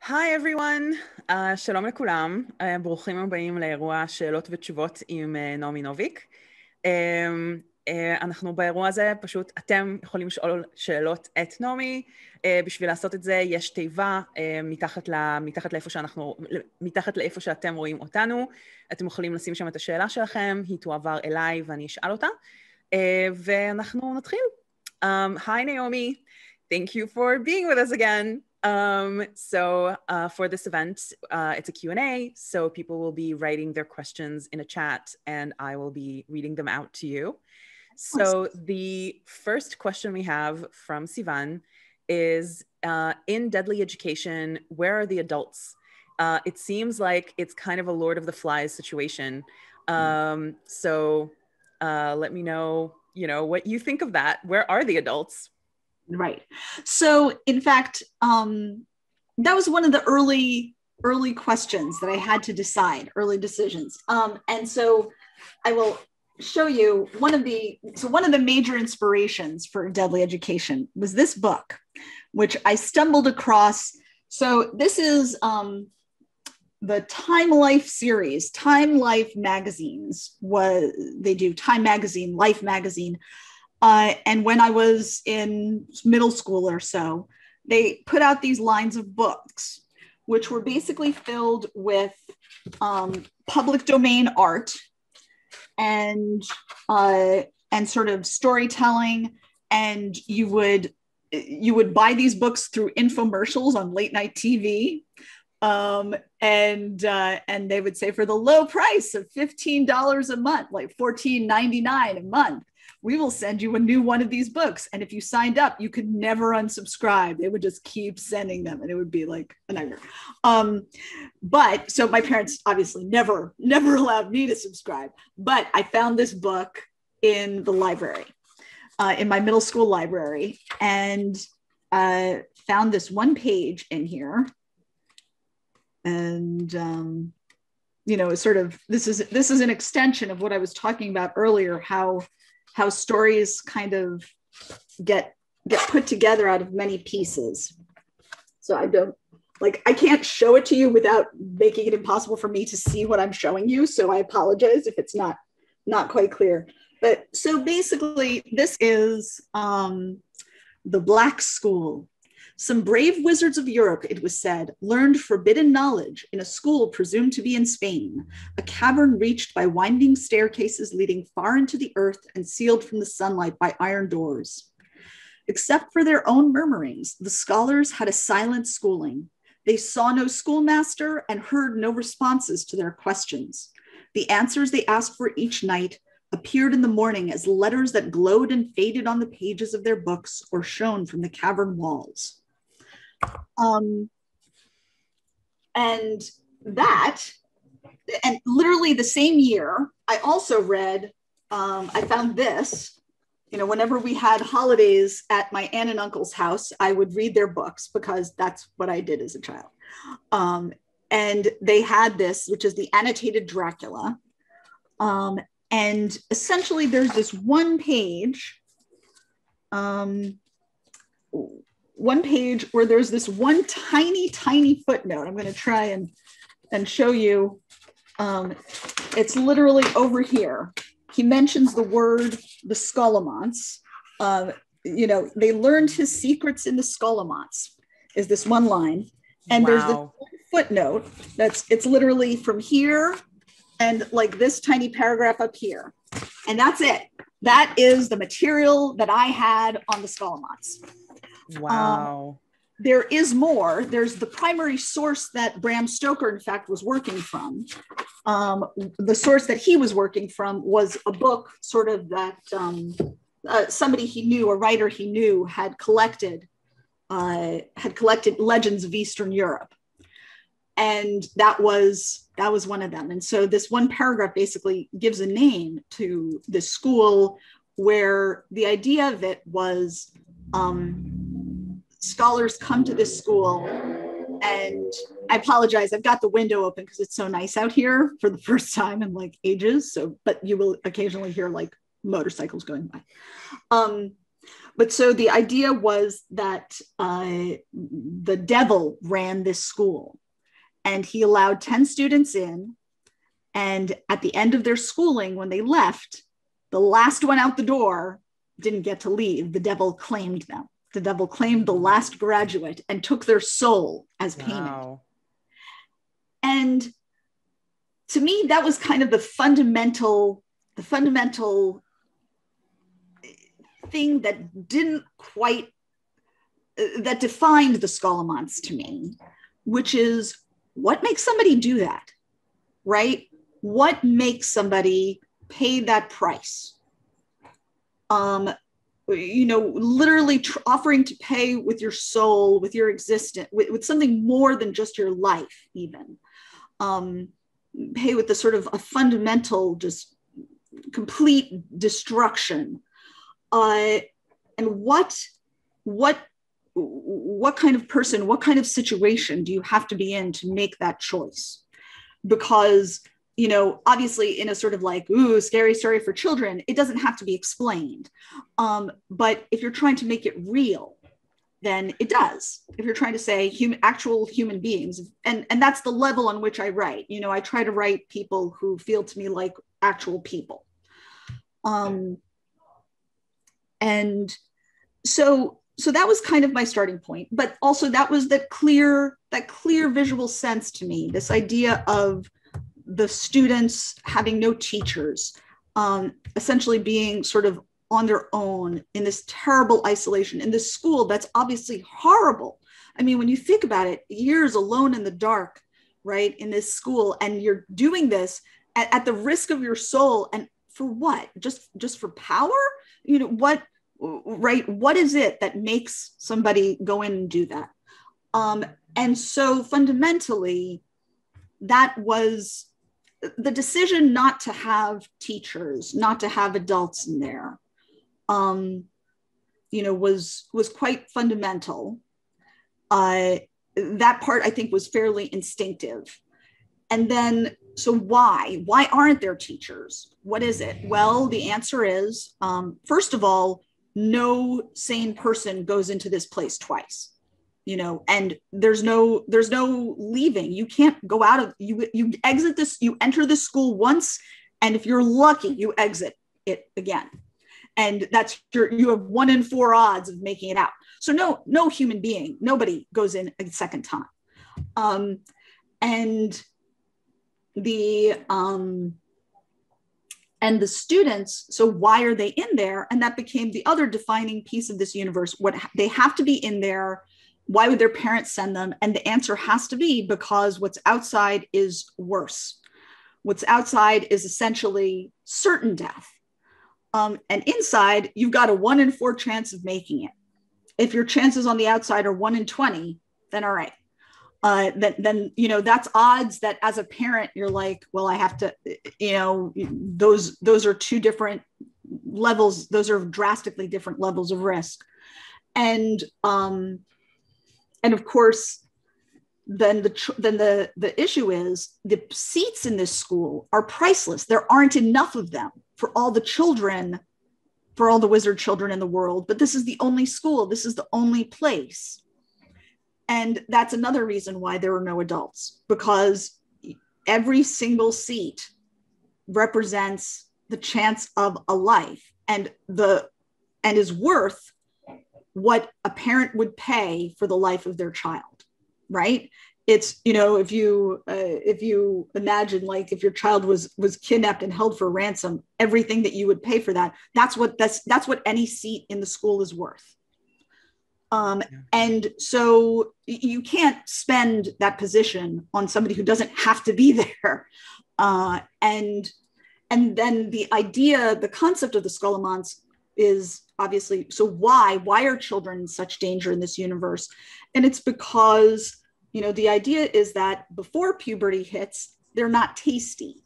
היי everyone, שלום לכולם, ברוכים הבאים לאירוע שאלות ותשובות עם נעמי נוביק. אנחנו באירוע הזה, פשוט אתם יכולים לשאול שאלות את נעמי. בשביל לעשות את זה יש תיבה מתחת לאיפה שאתם רואים אותנו. אתם יכולים לשים שם את השאלה שלכם, היא תועבר אליי ואני אשאל אותה. ואנחנו נתחיל. Hi Naomi, thank you for being with us again. For this event, it's a Q&A, so people will be writing their questions in a chat and I will be reading them out to you. So the first question we have from Sivan is, in Deady Education, where are the adults? It seems like it's kind of a Lord of the Flies situation. Let me know, what you think of that. Where are the adults? Right. So in fact, that was one of the early questions that I had to decide, early decisions. And so I will show you one of the major inspirations for Deady Education was this book, which I stumbled across. So this is the Time Life series. Time Life magazines, they do Time Magazine, Life Magazine. And when I was in middle school or so, they put out these lines of books, which were basically filled with public domain art and sort of storytelling. And you would buy these books through infomercials on late night TV. And they would say, for the low price of $15 a month, like $14.99 a month, we will send you a new one of these books. And if you signed up, you could never unsubscribe. They would just keep sending them and it would be like a nightmare. But so my parents obviously never allowed me to subscribe, but I found this book in the library, in my middle school library, and found this one page in here. And, sort of, this is an extension of what I was talking about earlier, how stories kind of get put together out of many pieces. So I can't show it to you without making it impossible for me to see what I'm showing you. So I apologize if it's not quite clear. But so basically this is the Black School. Some brave wizards of Europe, it was said, learned forbidden knowledge in a school presumed to be in Spain, a cavern reached by winding staircases leading far into the earth and sealed from the sunlight by iron doors. Except for their own murmurings, the scholars had a silent schooling. They saw no schoolmaster and heard no responses to their questions. The answers they asked for each night appeared in the morning as letters that glowed and faded on the pages of their books or shone from the cavern walls. And literally the same year, I also read, I found this, whenever we had holidays at my aunt and uncle's house, I would read their books because that's what I did as a child. And they had this, which is the annotated Dracula. And essentially there's this one page where there's this one tiny footnote. I'm going to try and show you. It's literally over here. He mentions the word, the Scholomance. They learned his secrets in the Scholomance, is this one line. And There's this footnote it's literally from here and like this tiny paragraph up here. And that's it. That is the material that I had on the Scholomance. Wow. There is more. There's the primary source that Bram Stoker, in fact, was working from. The source that he was working from was a book sort of that somebody he knew, a writer he knew, had collected legends of Eastern Europe. And that was one of them. And so this one paragraph basically gives a name to this school where the idea of it was scholars come to this school, and I apologize, I've got the window open because it's so nice out here for the first time in like ages. But you will occasionally hear like motorcycles going by. But so the idea was that the devil ran this school, and he allowed 10 students in. And at the end of their schooling, when they left, the last one out the door didn't get to leave. The devil claimed them. The devil claimed the last graduate and took their soul as payment. Wow. And to me, that was kind of the fundamental thing that didn't quite, that defined the Scholomance to me, which is, what makes somebody do that, right? What makes somebody pay that price? Literally offering to pay with your soul, with your existence, with something more than just your life, even. Pay with the sort of a fundamental, just complete destruction. And what kind of person, what kind of situation do you have to be in to make that choice? Because, obviously in a sort of like, ooh, scary story for children, it doesn't have to be explained. But if you're trying to make it real, then it does. If you're trying to say actual human beings, and that's the level on which I write. I try to write people who feel to me like actual people. And so that was kind of my starting point, but also that was that clear visual sense to me, this idea of the students having no teachers, essentially being sort of on their own in this terrible isolation in this school that's obviously horrible. I mean, when you think about it, years alone in the dark, right, in this school, and you're doing this at the risk of your soul, and for what? Just for power? What? Right? What is it that makes somebody go in and do that? And so fundamentally, that was the decision not to have teachers, not to have adults in there, was quite fundamental. That part, I think, was fairly instinctive. And then, so why aren't there teachers? What is it? Well, the answer is, first of all, no sane person goes into this place twice, and there's no leaving. You can't go out of, you exit this, you enter this school once, and if you're lucky, you exit it again. And that's you have 1 in 4 odds of making it out. So no human being, nobody goes in a second time. And the students, so why are they in there? And that became the other defining piece of this universe. What they have to be in there. Why would their parents send them? And the answer has to be because what's outside is worse. What's outside is essentially certain death. And inside, you've got a 1 in 4 chance of making it. If your chances on the outside are 1 in 20, then all right. Then that's odds that as a parent, you're like, well, I have to, those are 2 different levels. Those are drastically different levels of risk. And of course, then the issue is the seats in this school are priceless. There aren't enough of them for all the children, for all the wizard children in the world, but this is the only school. This is the only place. And that's another reason why there are no adults, because every single seat represents the chance of a life and is worth what a parent would pay for the life of their child, right? It's, if you imagine, like, if your child was kidnapped and held for ransom, everything that you would pay for that's what any seat in the school is worth. And so you can't spend that position on somebody who doesn't have to be there. And then the concept of the Scholomance is obviously, so why are children in such danger in this universe? And it's because, the idea is that before puberty hits, they're not tasty.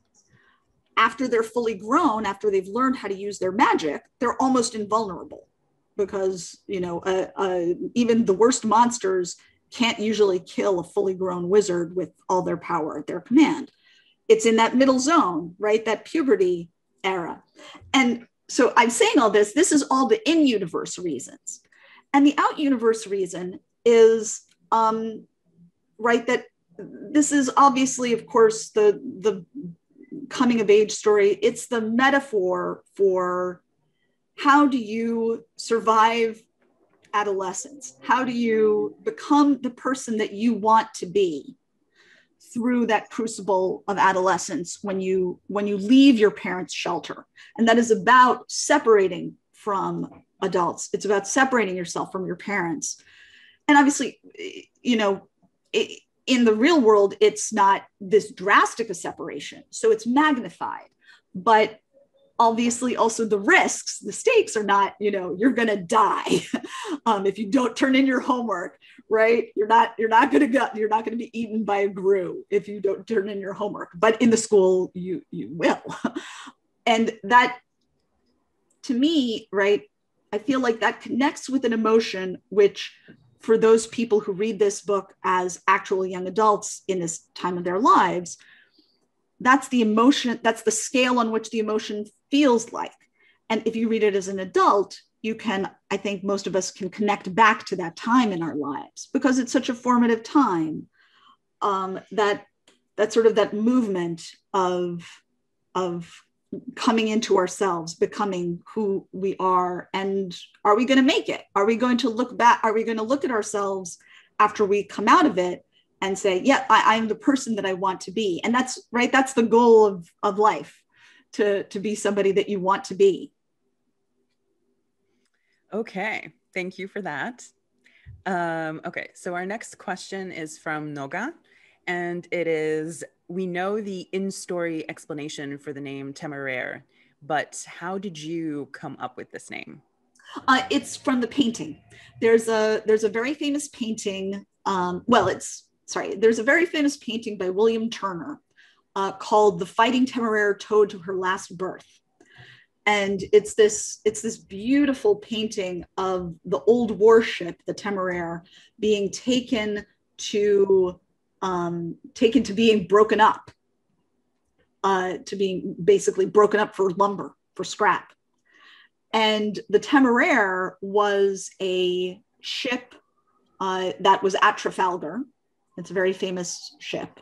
After they're fully grown, after they've learned how to use their magic, they're almost invulnerable. Because, even the worst monsters can't usually kill a fully grown wizard with all their power at their command. It's in that middle zone, right? That puberty era. And so I'm saying all this. This is all the in-universe reasons, and the out-universe reason is right, that this is obviously, of course, the coming of age story. It's the metaphor for how do you survive adolescence? How do you become the person that you want to be through that crucible of adolescence when you leave your parents' shelter? And that is about separating from adults. It's about separating yourself from your parents. And obviously, in the real world, it's not this drastic a separation, so it's magnified. But obviously also the risks, the stakes are not, you're going to die if you don't turn in your homework, right? You're not going to be eaten by a grue if you don't turn in your homework, but in the school you will. And that, to me, right, I feel like that connects with an emotion which, for those people who read this book as actual young adults in this time of their lives, that's the emotion, that's the scale on which the emotion feels like. And if you read it as an adult, you can, I think most of us can connect back to that time in our lives because it's such a formative time, that sort of that movement of coming into ourselves, becoming who we are. And are we going to make it? Are we going to look back? Are we going to look at ourselves after we come out of it and say, yeah, I'm the person that I want to be? And that's right. That's the goal of life, to be somebody that you want to be. Okay. Thank you for that. Okay. So our next question is from Noga, and it is, we know the in-story explanation for the name Temeraire, but how did you come up with this name? It's from the painting. There's a very famous painting. There's a very famous painting by William Turner called "The Fighting Temeraire Towed to Her Last Birth," and it's this beautiful painting of the old warship, the Temeraire, being taken to being broken up, to being basically broken up for lumber, for scrap. And the Temeraire was a ship that was at Trafalgar. It's a very famous ship.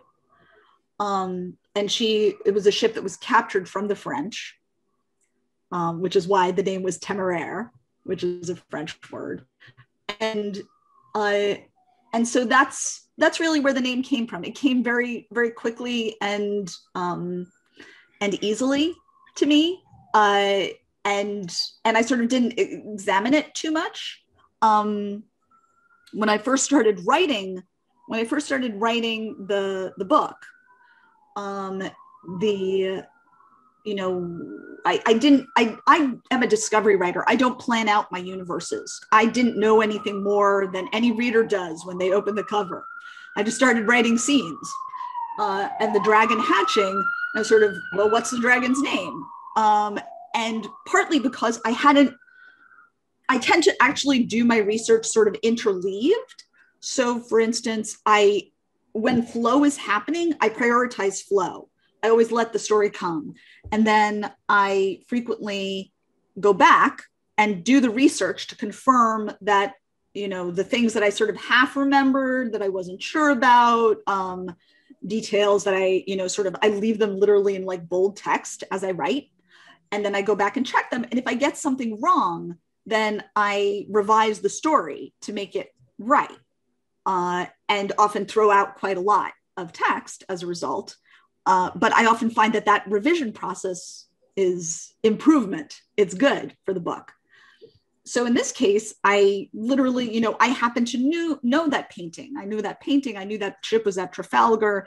And it was a ship that was captured from the French, which is why the name was Temeraire, which is a French word. And so that's really where the name came from. It came very, very quickly and easily to me. And I sort of didn't examine it too much. When I first started writing the book, I am a discovery writer. I don't plan out my universes. I didn't know anything more than any reader does when they open the cover. I just started writing scenes, and the dragon hatching, I was sort of, well, what's the dragon's name? And partly because I tend to actually do my research sort of interleaved. So for instance, when flow is happening, I prioritize flow. I always let the story come. And then I frequently go back and do the research to confirm that, the things that I sort of half remembered, that I wasn't sure about, details that I leave them literally in like bold text as I write. And then I go back and check them. And if I get something wrong, then I revise the story to make it right. And often throw out quite a lot of text as a result. But I often find that revision process is improvement. It's good for the book. So in this case, I literally, I happened to know that painting. I knew that painting. I knew that ship was at Trafalgar.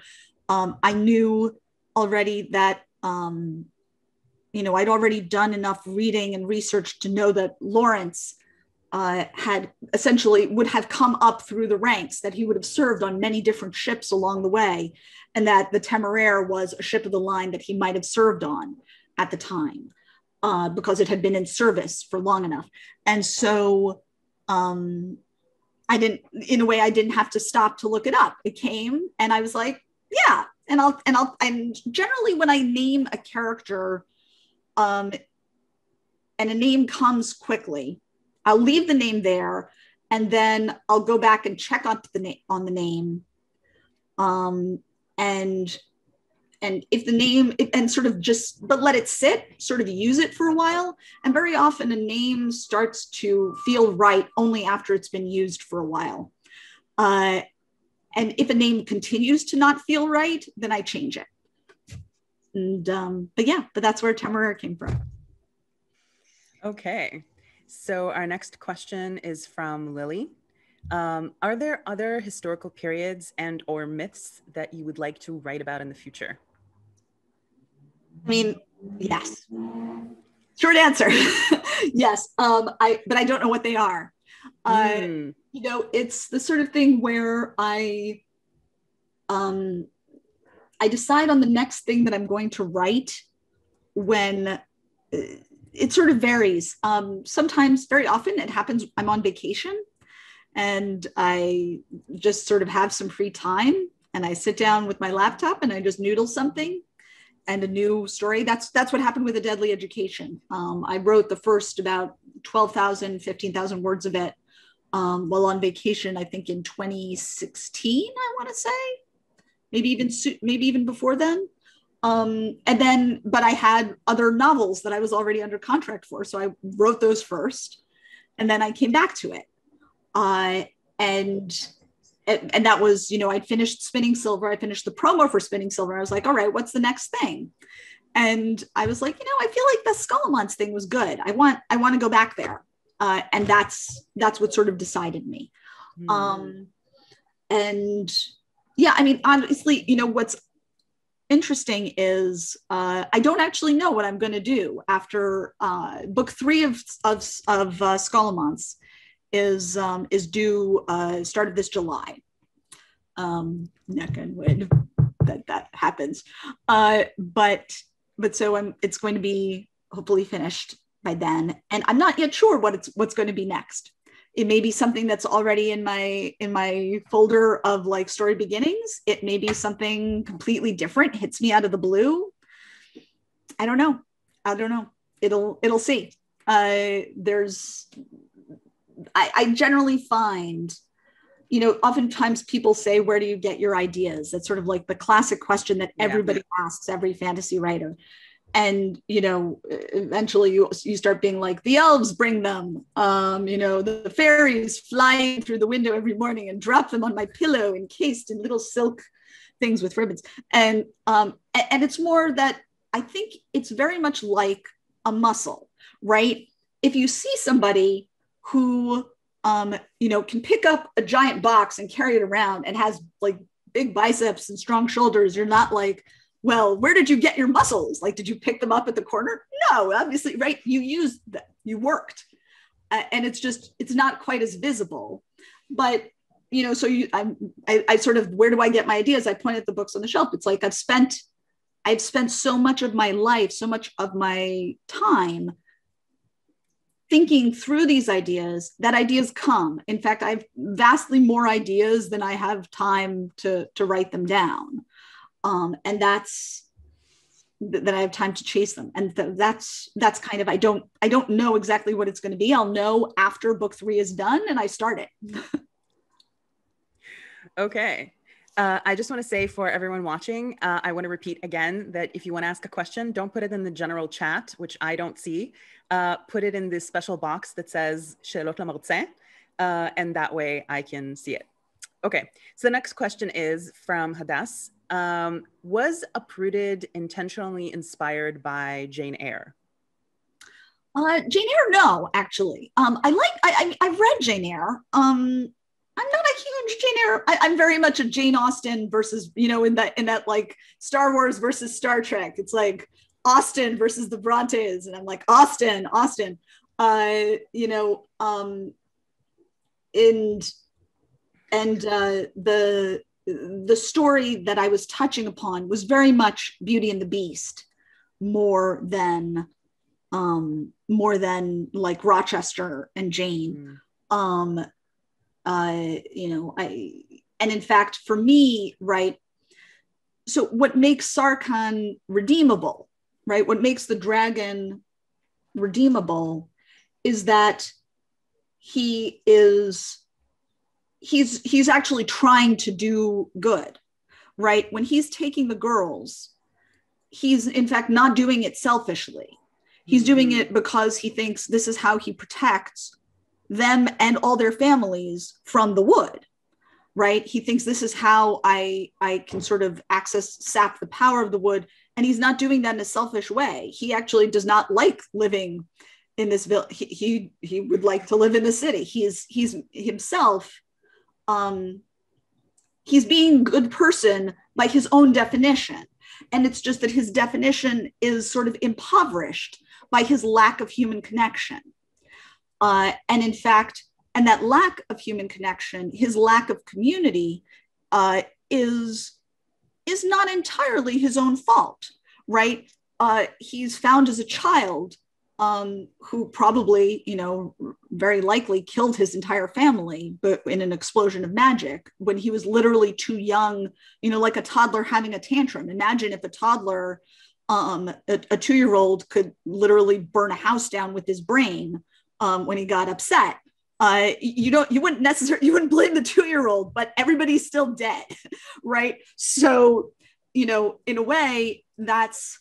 I knew already that, I'd already done enough reading and research to know that Lawrence would have come up through the ranks, that he would have served on many different ships along the way, and that the Temeraire was a ship of the line that he might have served on at the time, because it had been in service for long enough. And so I didn't have to stop to look it up. It came and I was like, yeah. And generally when I name a character, a name comes quickly, I'll leave the name there, and then I'll go back and check on the name. And if the name, and sort of just, but let it sit, sort of use it for a while. And very often a name starts to feel right only after it's been used for a while. And if a name continues to not feel right, then I change it. And, but that's where Temeraire came from. Okay. So our next question is from Lily. Are there other historical periods and or myths that you would like to write about in the future? I mean, yes. Short answer. Yes. But I don't know what they are. It's the sort of thing where I decide on the next thing that I'm going to write when it sort of varies. Sometimes, very often it happens, I'm on vacation and I just sort of have some free time and I sit down with my laptop and I just noodle something and a new story. That's what happened with A Deadly Education. I wrote the first about 12,000, 15,000 words of it while on vacation, I think in 2016, I want to say, maybe even before then. But I had other novels that I was already under contract for. So I wrote those first and then I came back to it. And that was, I'd finished Spinning Silver. I finished the promo for Spinning Silver. I was like, all right, what's the next thing? And I was like, I feel like the Scholomons thing was good. I want to go back there. And that's what sort of decided me. And yeah, I mean, honestly, what's interesting is I don't actually know what I'm going to do after book 3 of Scholomons is due start of this July. Knock on wood that happens. But so it's going to be hopefully finished by then, and I'm not yet sure what's going to be next. It may be something that's already in my folder of like story beginnings. It may be something completely different, hits me out of the blue. I don't know. It'll see. I generally find, oftentimes people say, where do you get your ideas? That's sort of like the classic question that everybody asks every fantasy writer. And, eventually you start being like, the elves bring them, the fairies fly through the window every morning and drop them on my pillow encased in little silk things with ribbons. And it's more that I think it's very much like a muscle, right? If you see somebody who, can pick up a giant box and carry it around and has like big biceps and strong shoulders, you're not like, well, where did you get your muscles? Like, did you pick them up at the corner? No, obviously, right? You used them, you worked. And it's not quite as visible. But, so I sort of, where do I get my ideas? I point at the books on the shelf. It's like I've spent so much of my life, so much of my time thinking through these ideas, that ideas come. In fact, I have vastly more ideas than I have time to write them down. And that's that I have time to chase them. And that's kind of, I don't know exactly what it's going to be. I'll know after book 3 is done and I start it. Okay. I just want to say for everyone watching, I want to repeat again that if you want to ask a question, don't put it in the general chat, which I don't see. Put it in this special box that says שאלות למרצה, and that way I can see it. Okay, so the next question is from Hadass. Was Uprooted intentionally inspired by Jane Eyre? Jane Eyre, no, actually. I've read Jane Eyre. I'm not a huge Jane Eyre. I'm very much a Jane Austen versus, in that like Star Wars versus Star Trek. It's like Austen versus the Brontes, and I'm like Austen. The story that I was touching upon was very much Beauty and the Beast, more than like Rochester and Jane. And in fact, for me, right, so what makes Sarkhan redeemable, right, what makes the dragon redeemable is that he's actually trying to do good, right? When he's taking the girls, he's in fact not doing it selfishly. He's doing it because he thinks this is how he protects them and all their families from the wood, right? He thinks this is how I can sort of sap the power of the wood. And he's not doing that in a selfish way. He actually does not like living in this village. He would like to live in the city. He's himself, he's being a good person by his own definition. And it's just that his definition is sort of impoverished by his lack of human connection. And in fact, and that lack of human connection, his lack of community is not entirely his own fault, right? He's found as a child who probably, very likely killed his entire family, but in an explosion of magic when he was literally too young, like a toddler having a tantrum. Imagine if a toddler, a 2-year-old could literally burn a house down with his brain when he got upset. You wouldn't blame the 2-year-old, but everybody's still dead, right? So, in a way, that's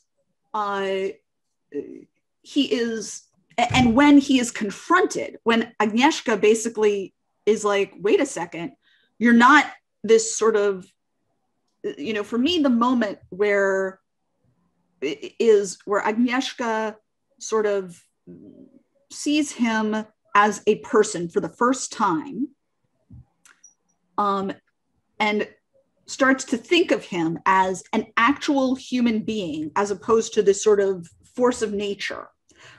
he is, and when he is confronted, when Agnieszka basically is like, wait a second, you're not this sort of, for me, the moment where Agnieszka sort of sees him as a person for the first time, and starts to think of him as an actual human being, as opposed to this sort of force of nature,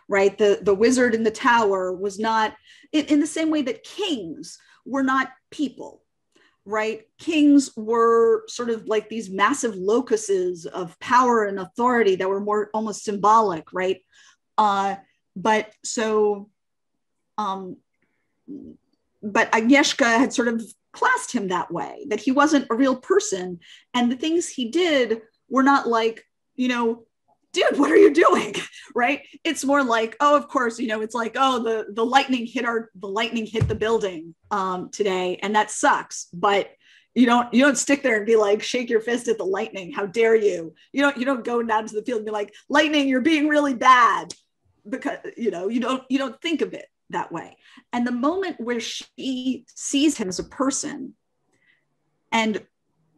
right? The wizard in the tower was not, in the same way that kings were not people, right? Kings were sort of like these massive locuses of power and authority that were more almost symbolic, right? But Agnieszka had sort of classed him that way, that he wasn't a real person. And the things he did were not like, dude, what are you doing? Right? It's more like, oh, of course, it's like, oh, the lightning hit the building today, and that sucks. But you don't stick there and be like, shake your fist at the lightning. How dare you? You don't go down to the field and be like, lightning, you're being really bad, because you don't think of it that way. And the moment where she sees him as a person and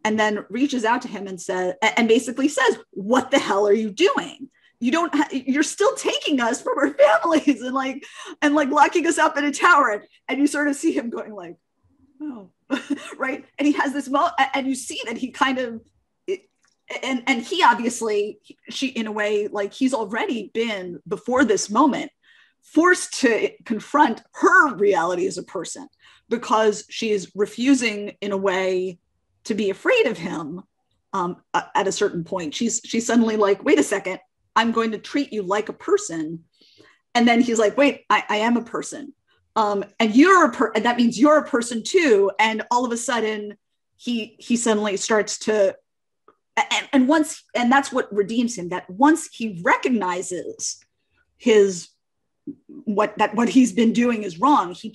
then reaches out to him and basically says, what the hell are you doing? You're still taking us from our families and locking us up in a tower. And you sort of see him going like, oh, right. And he has this moment, and you see that he kind of, and he obviously, she, in a way, like he's already been, before this moment, forced to confront her reality as a person, because she is refusing, in a way, to be afraid of him. At a certain point, she's suddenly like, wait a second, I'm going to treat you like a person. And then he's like, wait, I am a person. And and that means you're a person too. And all of a sudden he suddenly starts to, and that's what redeems him, that once he recognizes what he's been doing is wrong, he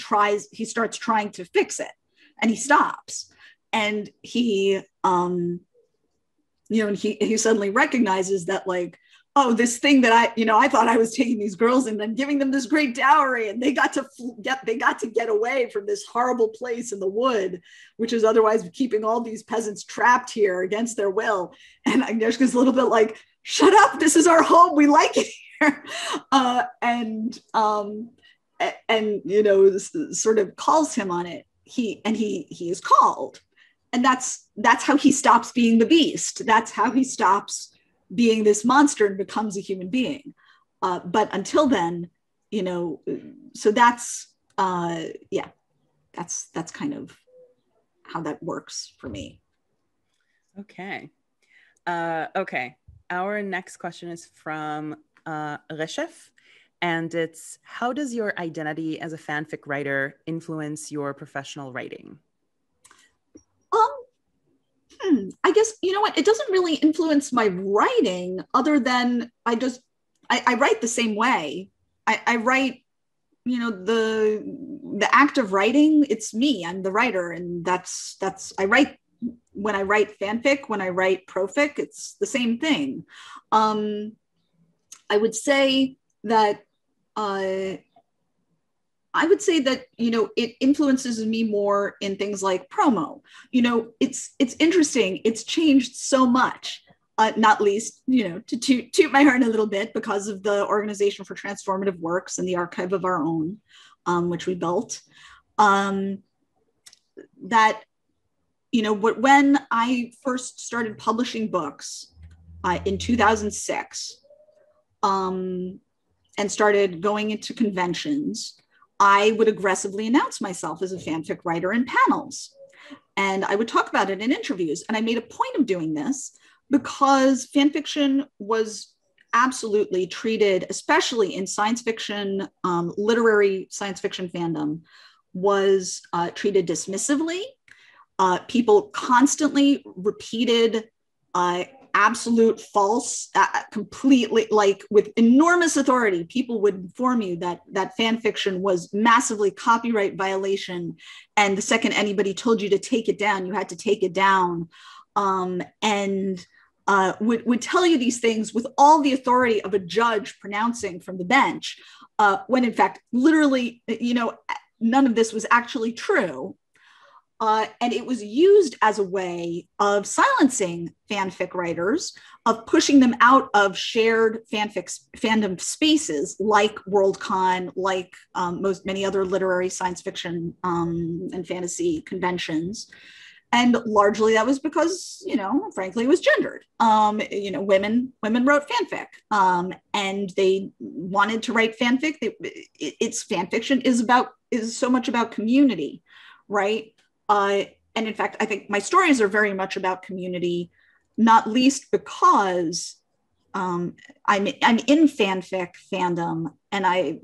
starts trying to fix it, and he stops. And he he suddenly recognizes that, like, oh, this thing that I thought I was taking these girls and then giving them this great dowry, and they got to get away from this horrible place in the wood, which is otherwise keeping all these peasants trapped here against their will. And Agnieszka's a little bit like, shut up, this is our home, we like it here. And sort of calls him on it. He is called. And that's how he stops being the beast. That's how he stops being this monster and becomes a human being. But until then, so that's kind of how that works for me. Okay. Okay. Our next question is from Reshef, and it's, how does your identity as a fanfic writer influence your professional writing? I guess, it doesn't really influence my writing, other than I write the same way I write, the act of writing, it's me, I'm the writer. And that's, I write, when I write fanfic, when I write profic, it's the same thing. I would say that, it influences me more in things like promo. It's interesting. It's changed so much, not least, to toot my horn a little bit because of the Organization for Transformative Works and the Archive of Our Own, which we built. When I first started publishing books in 2006 and started going into conventions, I would aggressively announce myself as a fanfic writer in panels. And I would talk about it in interviews. And I made a point of doing this because fanfiction was absolutely treated, especially in science fiction, literary science fiction fandom, was treated dismissively. People constantly repeated absolute false, completely, like with enormous authority, people would inform you that fan fiction was massively copyright violation. And the second anybody told you to take it down, you had to take it down. And would tell you these things with all the authority of a judge pronouncing from the bench, when in fact, literally, none of this was actually true. And it was used as a way of silencing fanfic writers, of pushing them out of shared fandom spaces like Worldcon, like many other literary science fiction and fantasy conventions. And largely that was because, frankly, it was gendered. Women wrote fanfic, and they wanted to write fanfic. It's fan fiction is so much about community, right? And in fact, I think my stories are very much about community, not least because I'm in fanfic fandom, and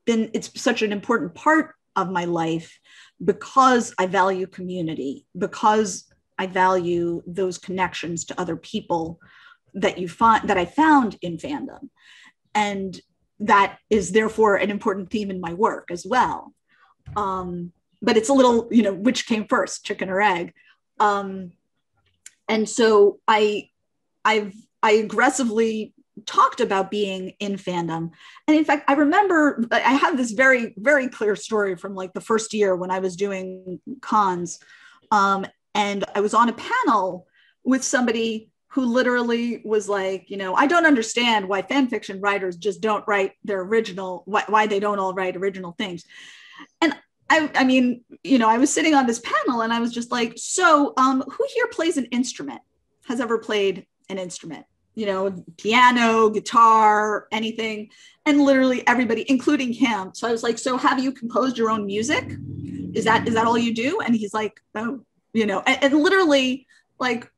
it's such an important part of my life because I value community, because I value those connections to other people that I found in fandom. And that is therefore an important theme in my work as well. But it's a little, which came first, chicken or egg? And so I aggressively talked about being in fandom. And in fact, I remember I have this very, very clear story from like the first year when I was doing cons. And I was on a panel with somebody who literally was like, I don't understand why fan fiction writers just don't write their original, why they don't all write original things. And I mean, I was sitting on this panel and I was just like, so who here plays an instrument, has ever played an instrument? Piano, guitar, anything. And literally everybody, including him. So I was like, so have you composed your own music? Is that all you do? And he's like, oh, and literally like,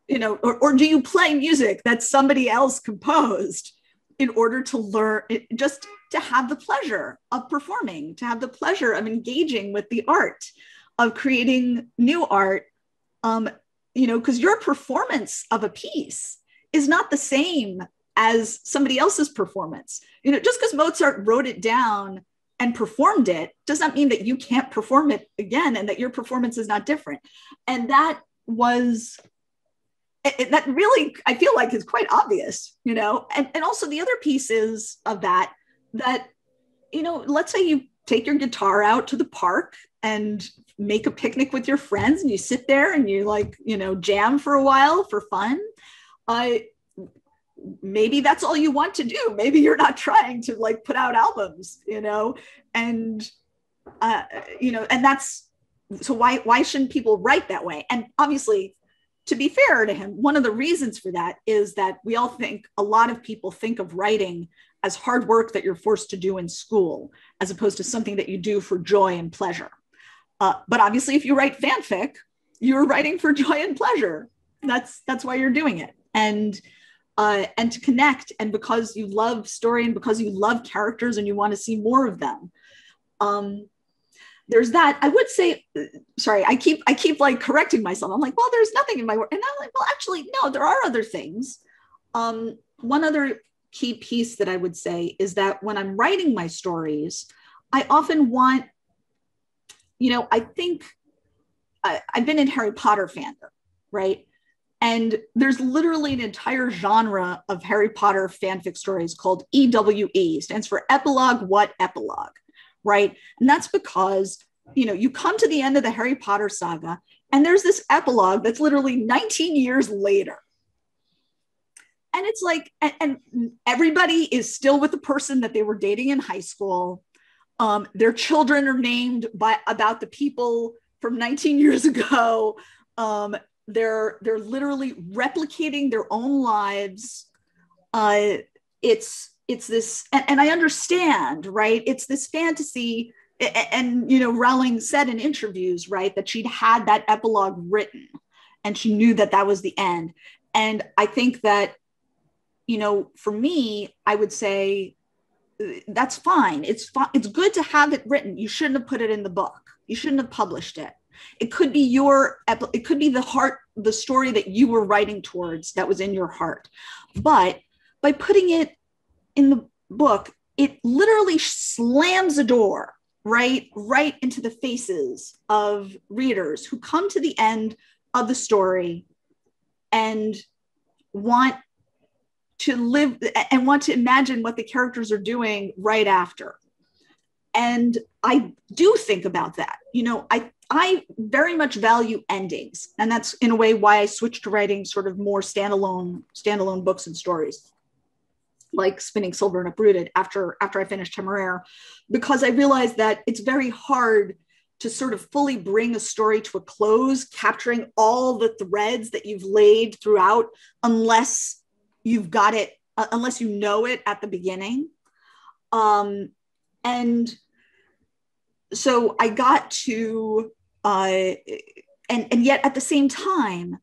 or do you play music that somebody else composed in order to learn, just to have the pleasure of performing, to have the pleasure of engaging with the art, of creating new art, because your performance of a piece is not the same as somebody else's performance. Just because Mozart wrote it down and performed it does not mean that you can't perform it again and that your performance is not different. And that really, I feel like, is quite obvious, and also the other pieces of that, let's say you take your guitar out to the park and make a picnic with your friends and you sit there and you jam for a while for fun. Maybe that's all you want to do. Maybe you're not trying to put out albums, and that's, so why shouldn't people write that way? And obviously, to be fair to him, one of the reasons for that is that a lot of people think of writing as hard work that you're forced to do in school, as opposed to something that you do for joy and pleasure. But obviously, if you write fanfic, you're writing for joy and pleasure. That's why you're doing it. And to connect, and because you love story and because you love characters and you want to see more of them. There's that. I would say, sorry, I keep correcting myself. I'm like, well, there's nothing in my work. And I'm like, well, actually, no, there are other things. One other key piece that I would say is that when I'm writing my stories, I often want, I think I've been in Harry Potter fandom, right? And there's literally an entire genre of Harry Potter fanfic stories called EWE, stands for Epilogue What Epilogue, right? And that's because, you come to the end of the Harry Potter saga and there's this epilogue that's literally 19 years later. And it's like, and everybody is still with the person that they were dating in high school. Their children are named about the people from 19 years ago. They're literally replicating their own lives. It's this, and I understand, right? It's this fantasy, and Rowling said in interviews, right, that she'd had that epilogue written, and she knew that that was the end. And I think that, for me, I would say that's fine. It's good to have it written. You shouldn't have put it in the book. You shouldn't have published it. It could be it could be the story that you were writing towards that was in your heart. But by putting it in the book, it literally slams a door right into the faces of readers who come to the end of the story and want to live and want to imagine what the characters are doing right after. And I do think about that. I very much value endings, and that's in a way why I switched to writing sort of more standalone books and stories, like Spinning Silver and Uprooted after I finished Temeraire, because I realized that it's very hard to sort of fully bring a story to a close, capturing all the threads that you've laid throughout, unless you've got it, unless you know it at the beginning. And so I got to, and yet at the same time,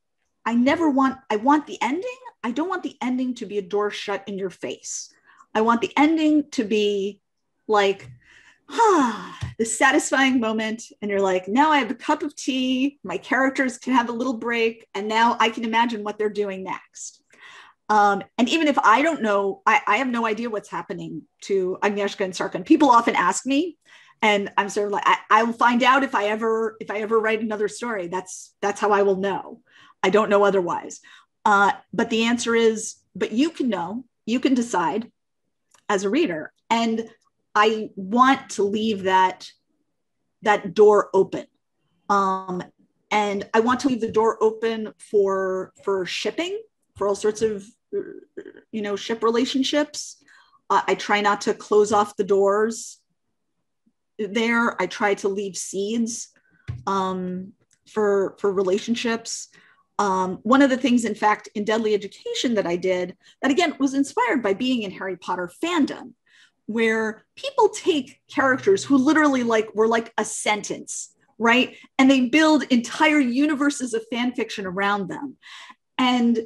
I want the ending. I don't want the ending to be a door shut in your face. I want the ending to be like, the satisfying moment. And you're like, now I have a cup of tea. My characters can have a little break. And now I can imagine what they're doing next. And even if I don't know, I have no idea what's happening to Agnieszka and Sarkhan. People often ask me, and I'm sort of like, I will find out if I ever write another story. That's how I will know. I don't know otherwise. But the answer is, but you can know, you can decide as a reader. And I want to leave that door open. And I want to leave the door open for shipping, for all sorts of, ship relationships. I try not to close off the doors there. I try to leave seeds for relationships. One of the things, in fact, in Deadly Education that I did, that again was inspired by being in Harry Potter fandom, where people take characters who literally were like a sentence, right? And they build entire universes of fan fiction around them. And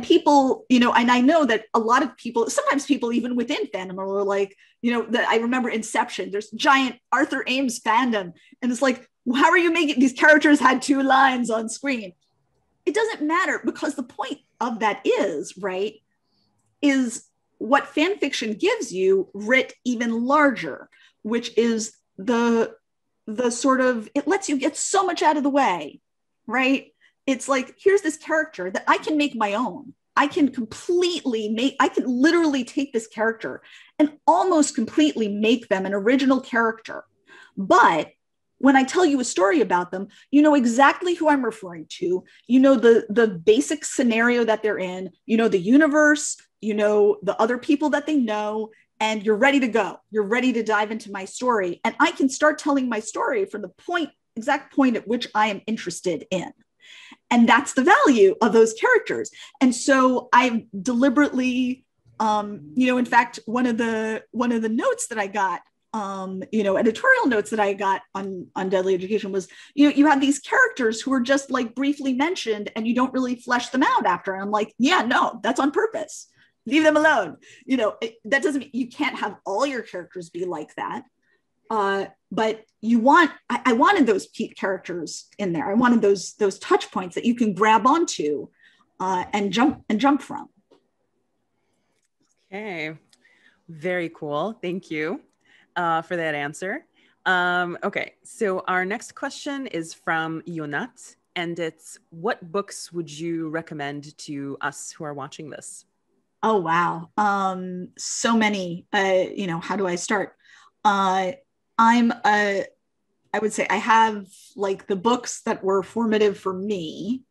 people, and I know that a lot of people, sometimes people even within fandom are like, that I remember Inception, there's giant Arthur Ames fandom. And it's like, how are you making these characters had 2 lines on screen? It doesn't matter, because the point of that is, right, is what fan fiction gives you writ even larger, which is the sort of, it lets you get so much out of the way, right? It's like, here's this character that I can make my own. I can literally take this character and almost completely make them an original character. But when I tell you a story about them, you know exactly who I'm referring to. You know the basic scenario that they're in, the universe, the other people that they know, and you're ready to go. You're ready to dive into my story. And I can start telling my story from the exact point at which I am interested in. And that's the value of those characters. And so I deliberately, in fact, one of the notes that I got, editorial notes that I got on Deadly Education was, you have these characters who are just like briefly mentioned and you don't really flesh them out after. And I'm like, yeah, no, that's on purpose. Leave them alone. That doesn't mean you can't have all your characters be like that. But I wanted those characters in there. I wanted those touch points that you can grab onto and jump from. Okay, very cool. Thank you for that answer. Okay, so our next question is from Yonat, and it's, what books would you recommend to us who are watching this? Oh, wow. So many, how do I start? I would say I have like the books that were formative for me,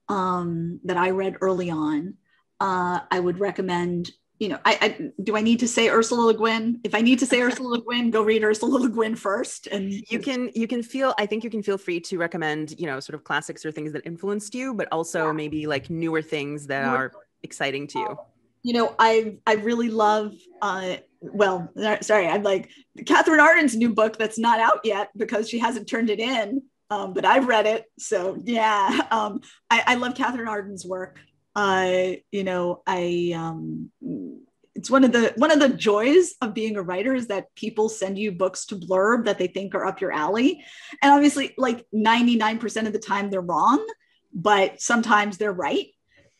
that I read early on. I would recommend, do I need to say Ursula Le Guin? If I need to say Ursula Le Guin, go read Ursula Le Guin first. And I think you can feel free to recommend, sort of classics or things that influenced you, but also maybe like newer things that are exciting to you. I really love, I'm like Catherine Arden's new book that's not out yet because she hasn't turned it in, but I've read it. So yeah, I love Catherine Arden's work. It's one of the joys of being a writer is that people send you books to blurb that they think are up your alley. And obviously like 99% of the time they're wrong, but sometimes they're right.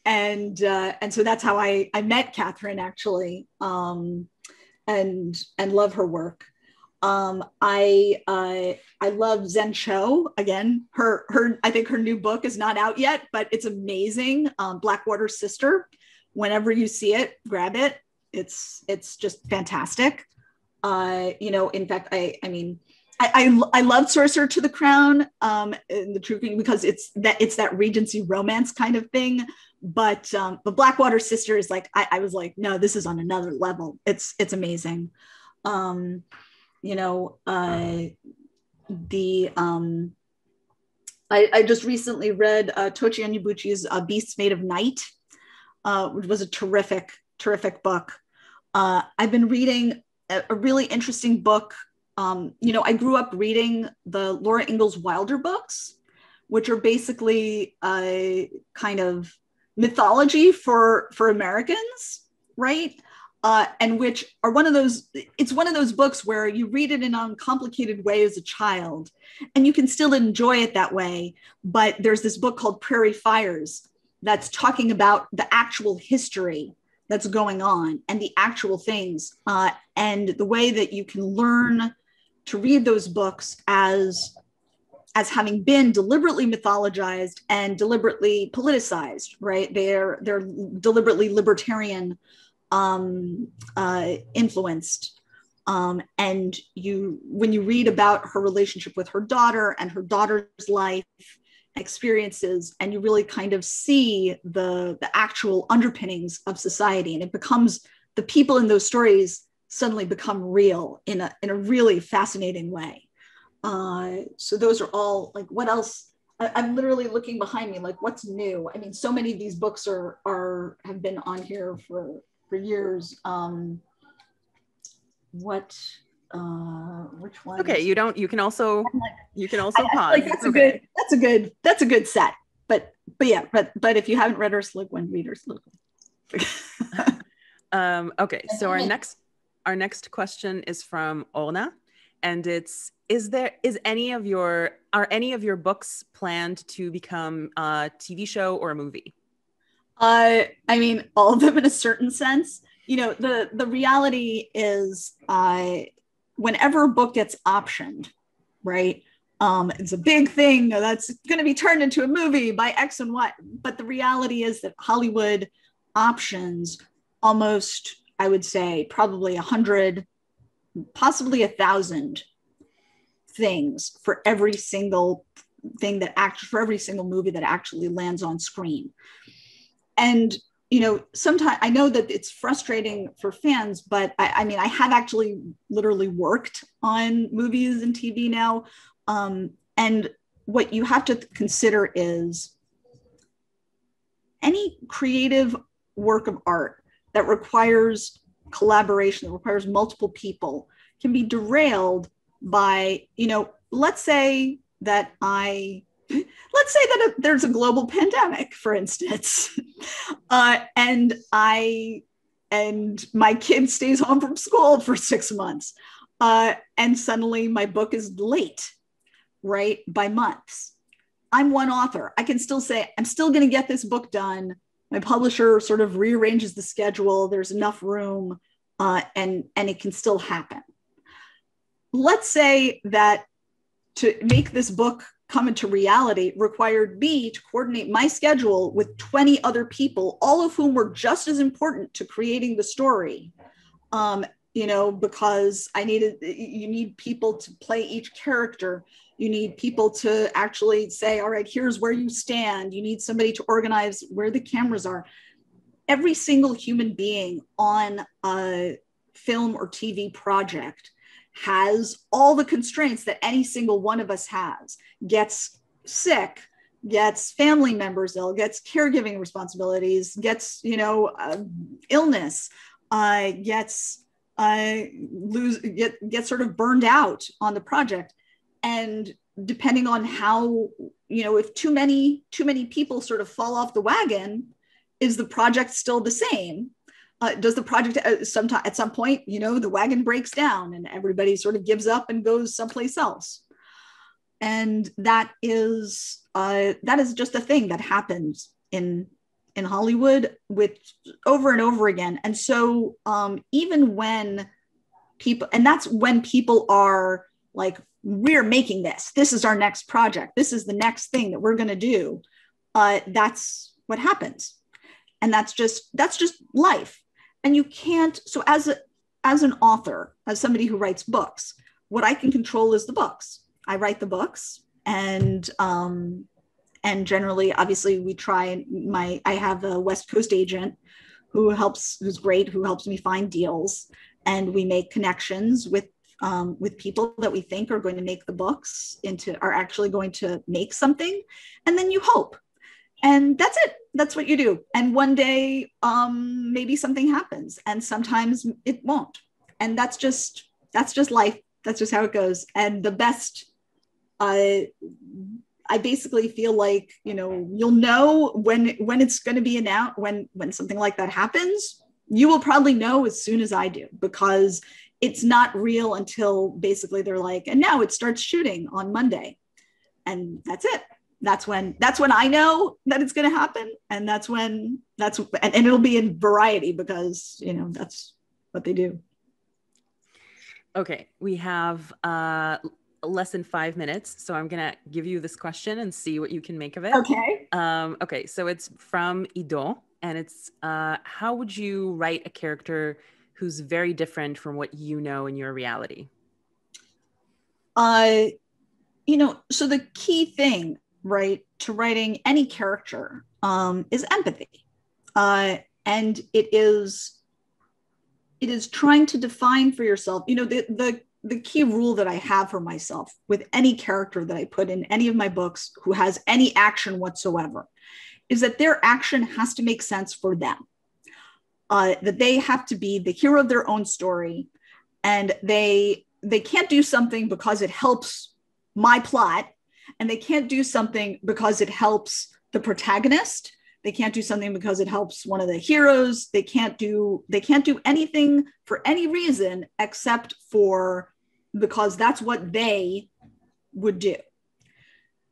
And so that's how I met Catherine actually, and love her work. I love Zen Cho. Again, I think her new book is not out yet, but it's amazing. Blackwater's Sister. Whenever you see it, grab it. It's just fantastic. In fact, I love Sorcerer to the Crown, the True King, because it's that Regency romance kind of thing. But Blackwater Sister is like, I was like, no, this is on another level. It's amazing. I just recently read Tochi Onyebuchi's Beasts Made of Night, which was a terrific book. I've been reading a really interesting book. I grew up reading the Laura Ingalls Wilder books, which are basically kind of mythology for Americans, right? And which are it's one of those books where you read it in an uncomplicated way as a child, and you can still enjoy it that way. But there's this book called Prairie Fires that's talking about the actual history that's going on and the actual things, and the way that you can learn to read those books as having been deliberately mythologized and deliberately politicized, right? They're deliberately libertarian influenced. And when you read about her relationship with her daughter and her daughter's life experiences, and you really kind of see the actual underpinnings of society, and it becomes, the people in those stories suddenly become real in a really fascinating way. So those are all, like, what else? I'm literally looking behind me, like, what's new? I mean, so many of these books have been on here for years. Which one? Okay, you can also pause. Like, that's a good set. But if you haven't read Ursula Le Guin, read Ursula Le Guin. Okay, so our next question is from Orna, and it's, are any of your books planned to become a TV show or a movie? I mean, all of them in a certain sense. The reality is, whenever a book gets optioned, right? It's a big thing that's going to be turned into a movie by X and Y. But the reality is that Hollywood options almost, I would say, probably 100, possibly 1,000 things for every single thing for every single movie that actually lands on screen. And sometimes I know that it's frustrating for fans, but I mean, I have actually literally worked on movies and TV now. And what you have to consider is any creative work of art that requires collaboration, that requires multiple people, can be derailed by, let's say that there's a global pandemic, for instance, and my kid stays home from school for 6 months, and suddenly my book is late, right, by months. I'm one author. I can still say, I'm still going to get this book done my publisher sort of rearranges the schedule, there's enough room, and it can still happen. Let's say that to make this book come into reality required me to coordinate my schedule with 20 other people, all of whom were just as important to creating the story. Because you need people to play each character. You need people to actually say, all right, here's where you stand. You need somebody to organize where the cameras are. Every single human being on a film or TV project has all the constraints that any single one of us has, gets sick, gets family members ill, gets caregiving responsibilities, gets, illness, gets sort of burned out on the project. And depending on how, if too many people sort of fall off the wagon, is the project still the same? Does the project at some point, the wagon breaks down and everybody sort of gives up and goes someplace else? And that is just a thing that happens in Hollywood with over and over again. And so even when people, and that's when people are like, we're making this is our next project, this is the next thing that we're going to do, that's what happens. And that's just life. And you can't, so as an author, as somebody who writes books, what I can control is the books. I write the books, and generally, obviously, we try. I have a West Coast agent who's great, who helps me find deals, and we make connections with people that we think are going to make the books are actually going to make something, and then you hope. And that's it. That's what you do. And one day, maybe something happens, and sometimes it won't. And that's just life. That's just how it goes. And the best, I basically feel like, you'll know when it's going to be announced, when something like that happens. You will probably know as soon as I do, because it's not real until basically they're like, and now it starts shooting on Monday, and that's it. That's when I know that it's going to happen. And and it'll be in Variety, because, that's what they do. Okay. We have less than 5 minutes. So I'm going to give you this question and see what you can make of it. Okay. Okay. So it's from Ido, and it's, how would you write a character who's very different from what you know in your reality? So the key thing, right, to writing any character is empathy. And it is trying to define for yourself, the key rule that I have for myself with any character that I put in any of my books who has any action whatsoever is that their action has to make sense for them. That they have to be the hero of their own story, and they can't do something because it helps my plot, and they can't do something because it helps the protagonist. They can't do something because it helps one of the heroes. They can't do anything for any reason except because that's what they would do.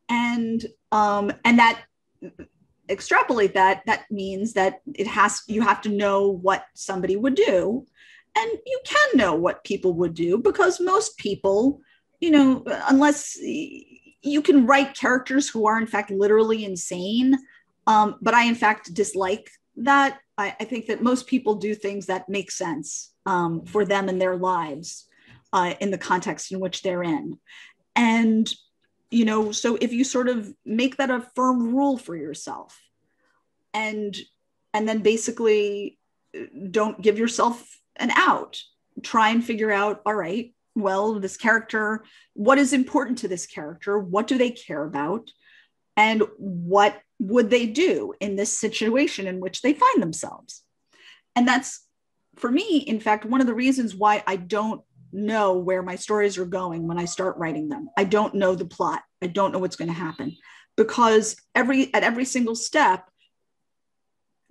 And that, extrapolate that means that you have to know what somebody would do. And you can know what people would do, because most people, unless you can write characters who are in fact literally insane. But I in fact dislike that. I think that most people do things that make sense for them and their lives in the context in which they're in. And, so if you sort of make that a firm rule for yourself, and then basically don't give yourself an out, try and figure out, all right, well, this character, what is important to this character? What do they care about? And what would they do in this situation in which they find themselves? And that's, for me, in fact, one of the reasons why I don't know where my stories are going when I start writing them. I don't know the plot. I don't know what's going to happen, because at every single step,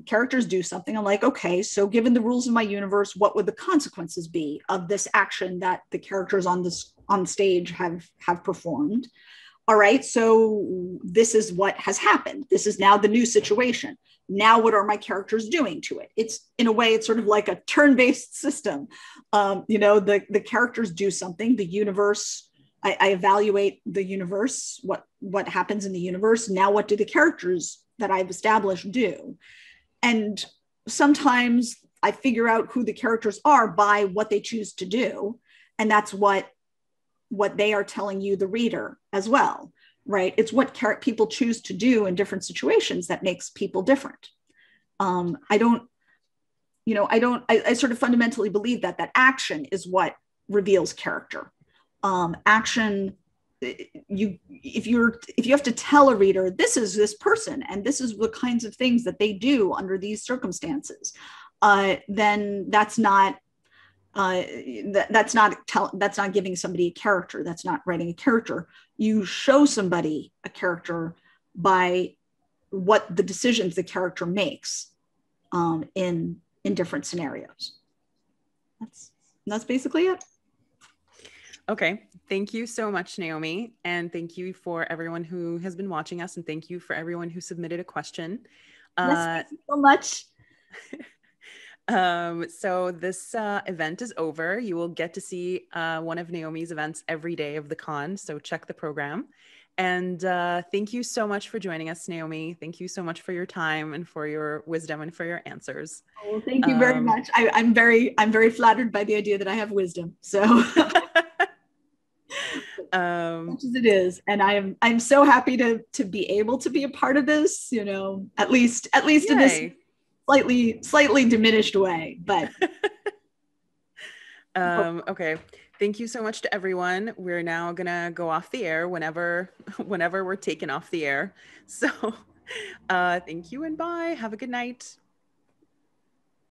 characters do something. I'm like, okay, so given the rules of my universe, what would the consequences be of this action that the characters on stage have performed? all right, so this is what has happened. This is now the new situation. Now what are my characters doing to it? It's, in a way, it's sort of like a turn-based system. The characters do something, the universe, I evaluate the universe, what happens in the universe. Now what do the characters that I've established do? And sometimes I figure out who the characters are by what they choose to do. And that's what they are telling you, the reader, as well, right? It's what people choose to do in different situations that makes people different. I sort of fundamentally believe that action is what reveals character. Action, if you have to tell a reader, this is this person, and this is the kinds of things that they do under these circumstances, then that's not giving somebody a character. That's not writing a character. You show somebody a character by what the decisions the character makes in different scenarios. That's basically it. Okay. Thank you so much, Naomi. And thank you for everyone who has been watching us. And thank you for everyone who submitted a question. Yes, thank you so much. So this event is over. You will get to see one of Naomi's events every day of the con. So check the program. And thank you so much for joining us, Naomi. Thank you so much for your time and for your wisdom and for your answers. Oh, thank you very much. I'm very flattered by the idea that I have wisdom. So much as it is, and I'm so happy to be able to be a part of this. At least Yay. In this slightly diminished way, but okay. Thank you so much to everyone. We're now gonna go off the air whenever we're taken off the air. So thank you and bye. Have a good night.